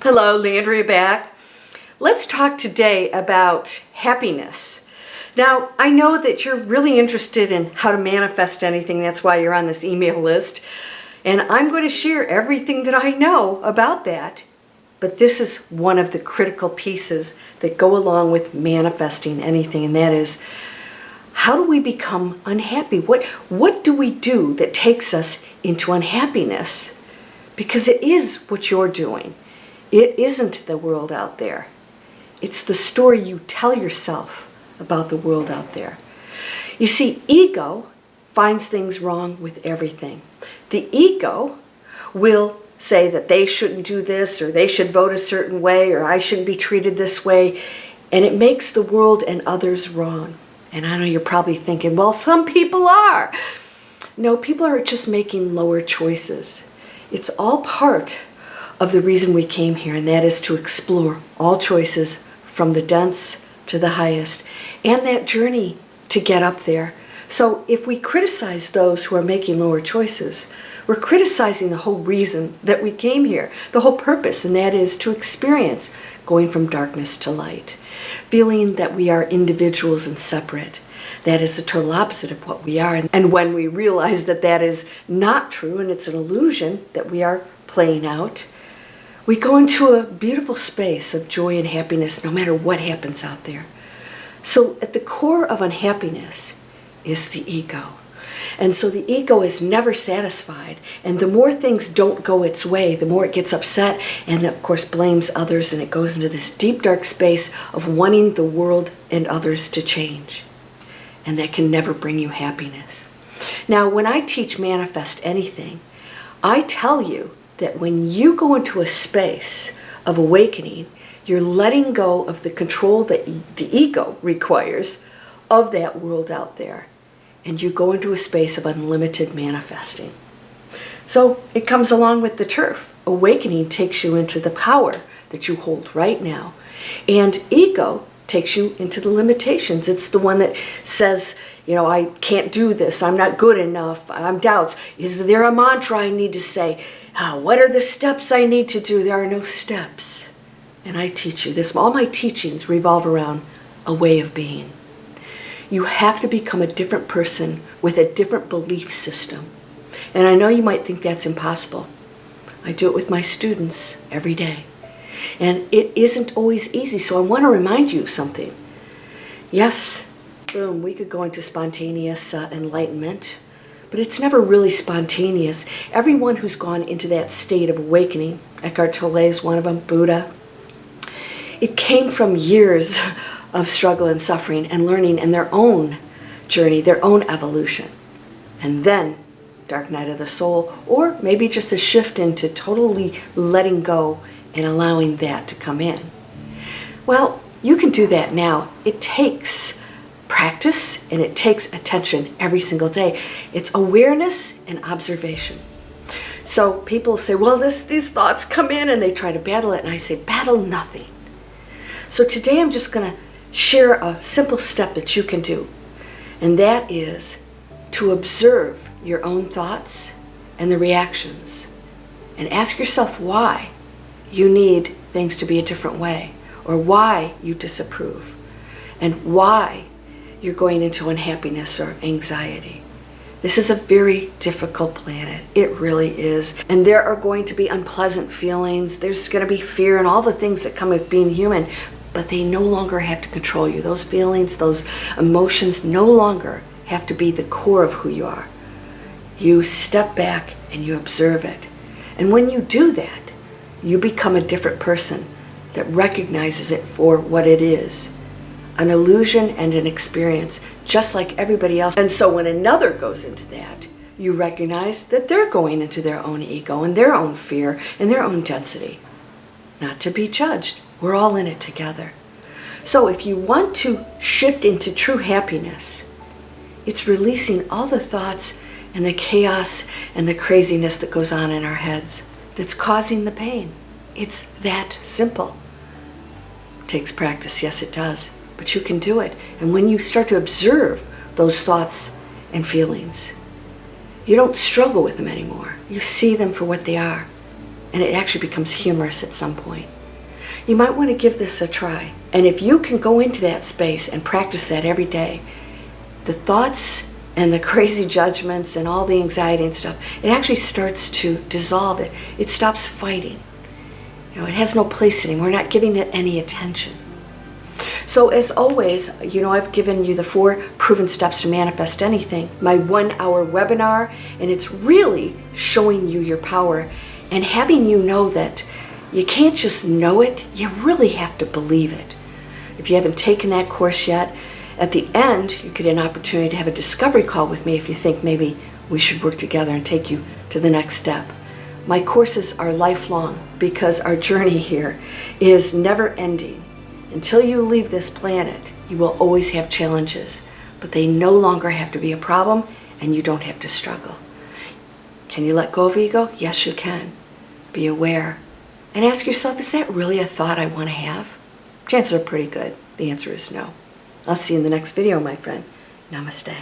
Hello, Landria back. Let's talk today about happiness. Now, I know that you're really interested in how to manifest anything. That's why you're on this email list. And I'm going to share everything that I know about that. But this is one of the critical pieces that go along with manifesting anything, and that is, how do we become unhappy? What do we do that takes us into unhappiness? Because it is what you're doing. It isn't the world out there. It's the story you tell yourself about the world out there. You see, ego finds things wrong with everything. The ego will say that they shouldn't do this, or they should vote a certain way, or I shouldn't be treated this way, and it makes the world and others wrong. And I know you're probably thinking, well, some people are. No, people are just making lower choices. It's all part of the reason we came here, and that is to explore all choices from the dense to the highest, and that journey to get up there. So if we criticize those who are making lower choices, we're criticizing the whole reason that we came here, the whole purpose, and that is to experience going from darkness to light, feeling that we are individuals and separate. That is the total opposite of what we are. And when we realize that that is not true and it's an illusion that we are playing out, we go into a beautiful space of joy and happiness no matter what happens out there. So at the core of unhappiness is the ego. And so the ego is never satisfied. And the more things don't go its way, the more it gets upset and, of course, blames others. And it goes into this deep, dark space of wanting the world and others to change. And that can never bring you happiness. Now, when I teach manifest anything, I tell you that when you go into a space of awakening, you're letting go of the control that the ego requires of that world out there. And you go into a space of unlimited manifesting. So it comes along with the turf. Awakening takes you into the power that you hold right now. And ego takes you into the limitations. It's the one that says, I can't do this. I'm not good enough. I'm doubts. Is there a mantra I need to say? What are the steps I need to do? There are no steps. And I teach you this. All my teachings revolve around a way of being. You have to become a different person with a different belief system. And I know you might think that's impossible. I do it with my students every day. And it isn't always easy, so I want to remind you of something. Yes, boom, we could go into spontaneous enlightenment, but it's never really spontaneous. Everyone who's gone into that state of awakening, Eckhart Tolle is one of them, Buddha, it came from years of struggle and suffering and learning and their own journey, their own evolution. And then dark night of the soul, or maybe just a shift into totally letting go and allowing that to come in. Well, you can do that now. It takes practice and it takes attention every single day. It's awareness and observation. So people say, well, these thoughts come in and they try to battle it. And I say, battle nothing. So today I'm just going to share a simple step that you can do. And that is to observe your own thoughts and the reactions. And ask yourself why you need things to be a different way, or why you disapprove, and why you're going into unhappiness or anxiety. This is a very difficult planet. It really is. And there are going to be unpleasant feelings. There's going to be fear and all the things that come with being human, but they no longer have to control you. Those feelings, those emotions no longer have to be the core of who you are. You step back and you observe it. And when you do that, you become a different person that recognizes it for what it is. An illusion and an experience, just like everybody else. And so when another goes into that, you recognize that they're going into their own ego and their own fear and their own density. Not to be judged. We're all in it together. So if you want to shift into true happiness, it's releasing all the thoughts and the chaos and the craziness that goes on in our heads that's causing the pain. It's that simple. It takes practice, yes it does, but you can do it. And when you start to observe those thoughts and feelings, you don't struggle with them anymore. You see them for what they are. and it actually becomes humorous at some point. You might want to give this a try. And if you can go into that space and practice that every day, the thoughts and the crazy judgments and all the anxiety and stuff, it actually starts to dissolve it. It stops fighting. You know, it has no place anymore. We're not giving it any attention. So as always, you know, I've given you the 4 proven steps to manifest anything, my 1-hour webinar, and it's really showing you your power and having you know that you can't just know it, you really have to believe it. If you haven't taken that course yet, at the end, you get an opportunity to have a discovery call with me if you think maybe we should work together and take you to the next step. My courses are lifelong because our journey here is never ending. Until you leave this planet, you will always have challenges, but they no longer have to be a problem and you don't have to struggle. Can you let go of ego? Yes, you can. Be aware and ask yourself, is that really a thought I want to have? Chances are pretty good. The answer is no. I'll see you in the next video, my friend. Namaste.